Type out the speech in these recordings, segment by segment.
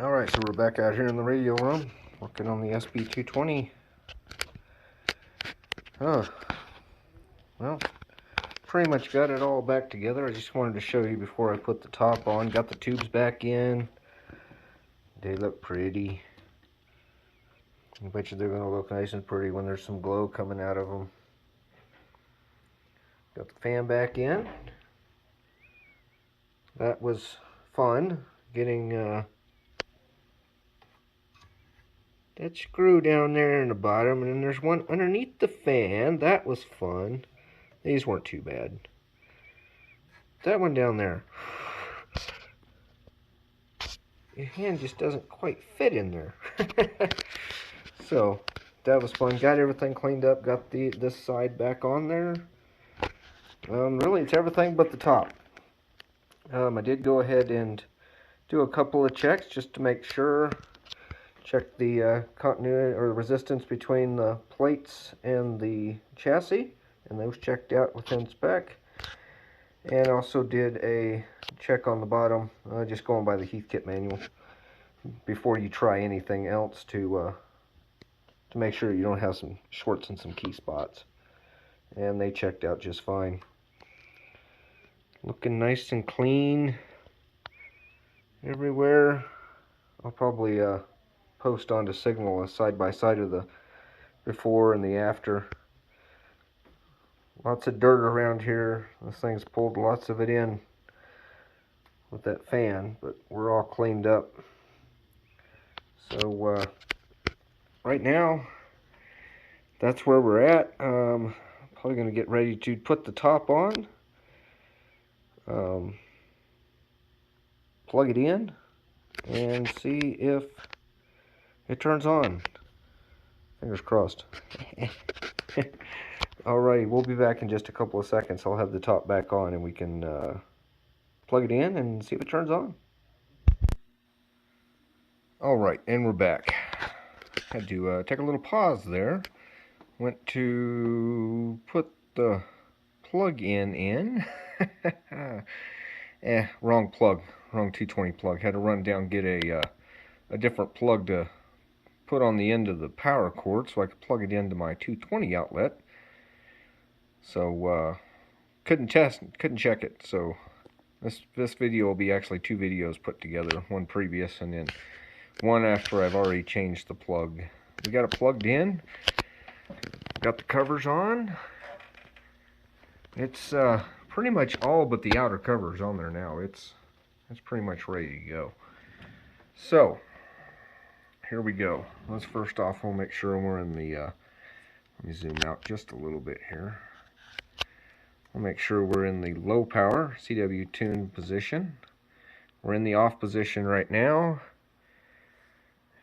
Alright, so we're back out here in the radio room, working on the SB220. Oh, well, pretty much got it all back together. I just wanted to show you before I put the top on. Got the tubes back in. They look pretty. I bet you they're going to look nice and pretty when there's some glow coming out of them. Got the fan back in. That was fun, getting that screw down there in the bottom, and then there's one underneath the fan. That was fun. These weren't too bad. That one down there, your hand just doesn't quite fit in there. So that was fun. Got everything cleaned up. Got this side back on there. Really, it's everything but the top. I did go ahead and do a couple of checks just to make sure. Check the continuity or the resistance between the plates and the chassis, and those checked out within spec. And also did a check on the bottom, just going by the Heathkit manual before you try anything else to make sure you don't have some shorts in some key spots. And they checked out just fine. Looking nice and clean everywhere. I'll probably post onto Signal a side by side of the before and the after. Lots of dirt around here. This thing's pulled lots of it in with that fan, but we're all cleaned up. So right now, that's where we're at. Probably going to get ready to put the top on, plug it in, and see if it turns on. Fingers crossed. Alrighty, we'll be back in just a couple of seconds. I'll have the top back on and we can plug it in and see if it turns on. Alright, and we're back. Had to take a little pause there. Went to put the plug-in. Wrong plug. Wrong 220 plug. Had to run down and get a different plug to put on the end of the power cord so I could plug it into my 220 outlet. So couldn't check it. So this video will be actually two videos put together, one previous and then one after I've already changed the plug. We got it plugged in. Got the covers on. It's pretty much all but the outer covers on there now. It's pretty much ready to go. So here we go. Let's first off, we'll make sure we're in the let me zoom out just a little bit here. We'll make sure we're in the low power CW tune position. We're in the off position right now.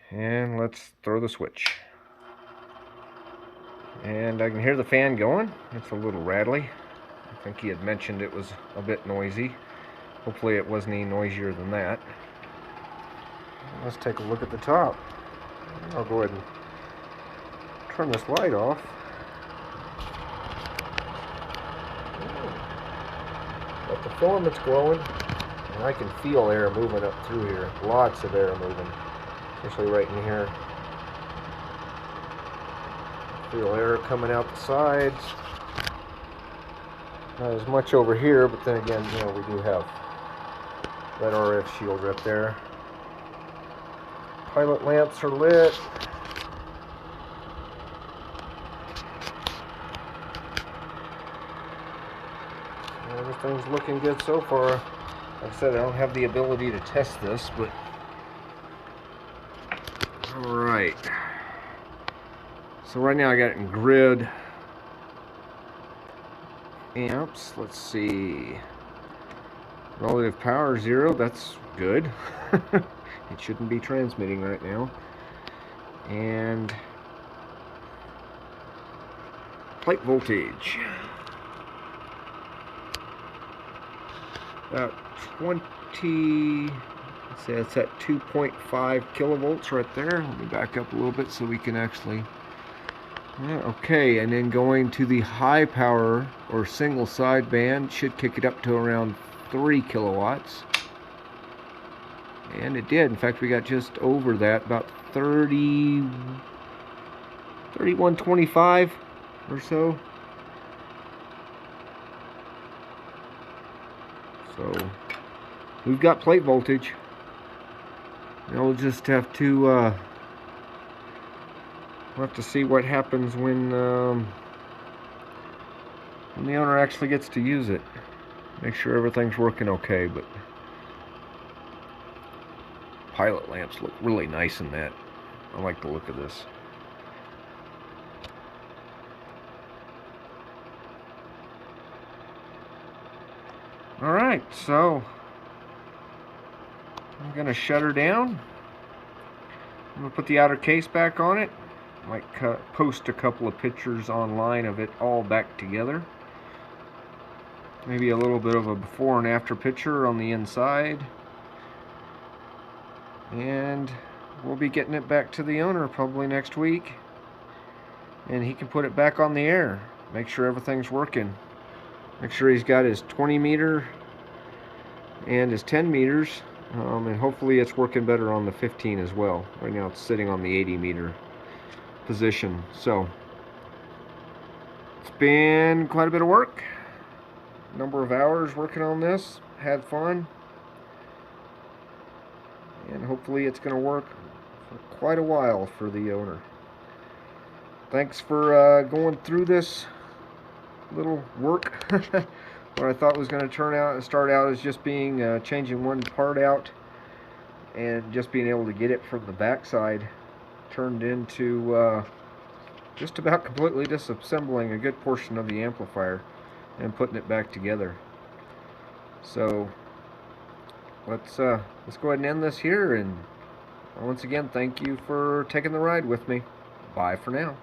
And let's throw the switch. And I can hear the fan going. It's a little rattly. I think he had mentioned it was a bit noisy. Hopefully it wasn't any noisier than that. Let's take a look at the top. I'll go ahead and turn this light off. But the filament's glowing, and I can feel air moving up through here. Lots of air moving, especially right in here. Feel air coming out the sides. Not as much over here, but then again, you know, we do have that RF shield right there. Pilot lamps are lit. Everything's looking good so far. Like I said, I don't have the ability to test this, but alright. So right now I got it in grid amps. Let's see. Relative power 0, that's good. It shouldn't be transmitting right now. And plate voltage. About 20, let's say that's at 2.5 kilovolts right there. Let me back up a little bit so we can actually, okay, and then going to the high power or single side band should kick it up to around 3 kilowatts. And it did. In fact, we got just over that, about 3125 or so. So we've got plate voltage. Now we'll just have to we'll have to see what happens when the owner actually gets to use it. Make sure everything's working okay. But pilot lamps look really nice in that. I like the look of this. Alright, so I'm going to shut her down. I'm going to put the outer case back on it. Might post a couple of pictures online of it all back together. Maybe a little bit of a before and after picture on the inside. And we'll be getting it back to the owner probably next week. And he can put it back on the air. Make sure everything's working. Make sure he's got his 20 meter and his 10 meters. And hopefully it's working better on the 15 as well. Right now it's sitting on the 80 meter position. So it's been quite a bit of work. Number of hours working on this. Had fun. And hopefully it's going to work for quite a while for the owner. Thanks for going through this little work. What I thought was going to start out as just being changing one part out and just being able to get it from the backside turned into just about completely disassembling a good portion of the amplifier and putting it back together. So let's go ahead and end this here, and once again, thank you for taking the ride with me. Bye for now.